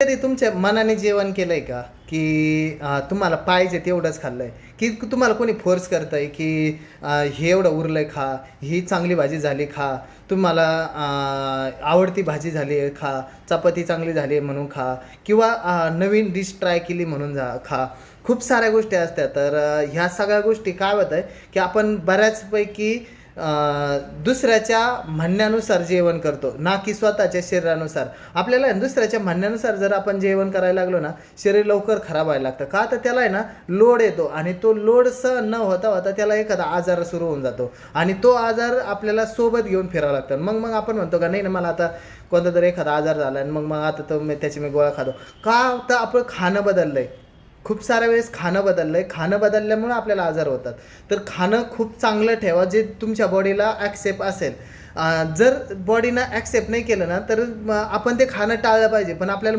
कधी तुमच्या मनाने जेवण केलंय का? की तुम्हाला पाहिजे तेवढंच खाल्लंय? की तुम्हाला कोणी फोर्स करतंय की हे एवढं उरलंय खा, ही चांगली भाजी झाली खा, तुम्हाला आवडती भाजी झाली आहे खा, चपाती चांगली झाली आहे म्हणून खा किंवा नवीन डिश ट्राय केली म्हणून खा. खूप साऱ्या गोष्टी असतात. तर ह्या सगळ्या गोष्टी काय होत आहे की आपण बऱ्याचपैकी दुसऱ्याच्या म्हणण्यानुसार जेवण करतो, ना की स्वतःच्या शरीरानुसार. आपल्याला दुसऱ्याच्या म्हणण्यानुसार जर आपण जेवण करायला लागलो ना, शरीर लवकर खराब व्हायला लागतं. का तर त्याला आहे ना लोड येतो आणि तो लोड सहन न होता होता त्याला एखादा आजार सुरू होऊन जातो आणि तो आजार आपल्याला सोबत घेऊन फिरावं लागतं. मग आपण म्हणतो का नाही ना, मला आता कोणता तरी एखादा आजार झाला आणि मग आता तो त्याची मी गोळ्या खातो. का तर आपलं खाणं बदललं आहे. खूप साऱ्या वेळेस खाणं बदललं आहे. खाणं बदलल्यामुळं आपल्याला आजार होतात. तर खाणं खूप चांगलं ठेवा जे तुमच्या बॉडीला ॲक्सेप्ट असेल. जर बॉडीनं ॲक्सेप्ट नाही केलं ना तर आपण ते खाणं टाळलं पाहिजे. पण आपल्याला